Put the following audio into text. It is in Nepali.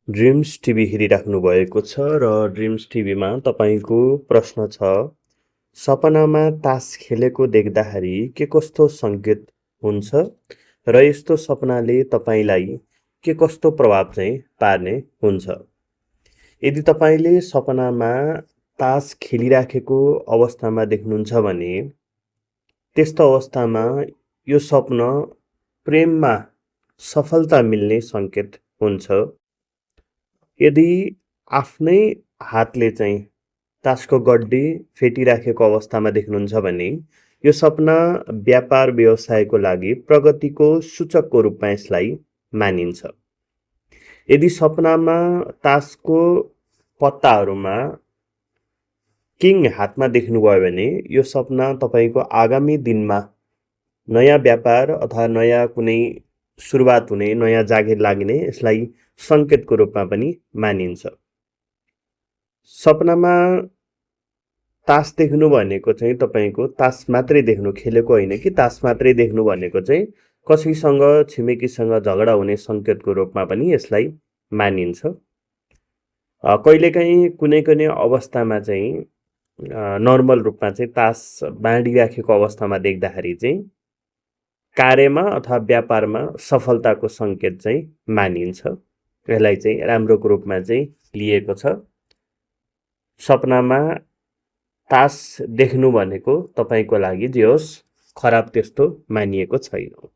ड्रिम्स टिभी हेरिराख्नु भएको छ र ड्रिम्स टिभीमा तपाईँको प्रश्न छ, सपनामा तास खेलेको देख्दाखेरि के कस्तो सङ्केत हुन्छ र यस्तो सपनाले तपाईँलाई के कस्तो प्रभाव चाहिँ पार्ने हुन्छ? यदि तपाईँले सपनामा तास खेलिराखेको अवस्थामा देख्नुहुन्छ भने त्यस्तो अवस्थामा यो स्वप्न प्रेममा सफलता मिल्ने सङ्केत हुन्छ। यदि आफ्नै हातले चाहिँ तासको गड्डी फेटिराखेको अवस्थामा देख्नुहुन्छ भने यो सपना व्यापार व्यवसायको लागि प्रगतिको सूचकको रूपमा यसलाई मानिन्छ। यदि सपनामा तासको पत्ताहरूमा किङ हातमा देख्नुभयो भने यो सपना तपाईँको आगामी दिनमा नयाँ व्यापार अथवा नयाँ कुनै सुरुवात हुने, नयाँ जागिर लाग्ने यसलाई सङ्केतको रूपमा पनि मानिन्छ। सपनामा तास देख्नु भनेको चाहिँ तपाईँको तास मात्रै देख्नु, खेलेको होइन कि तास मात्रै देख्नु भनेको चाहिँ कसैसँग, छिमेकीसँग झगडा हुने सङ्केतको रूपमा पनि यसलाई मानिन्छ। कहिलेकाहीँ कुनै कुनै अवस्थामा चाहिँ नर्मल रूपमा चाहिँ तास बाँडिराखेको अवस्थामा देख्दाखेरि चाहिँ कार्यमा अथवा व्यापारमा सफलताको सङ्केत चाहिँ मानिन्छ। यसलाई चाहिँ राम्रोको रूपमा चाहिँ लिएको छ। सपनामा तास देख्नु भनेको तपाईँको लागि जे होस् खराब त्यस्तो मानिएको छैन।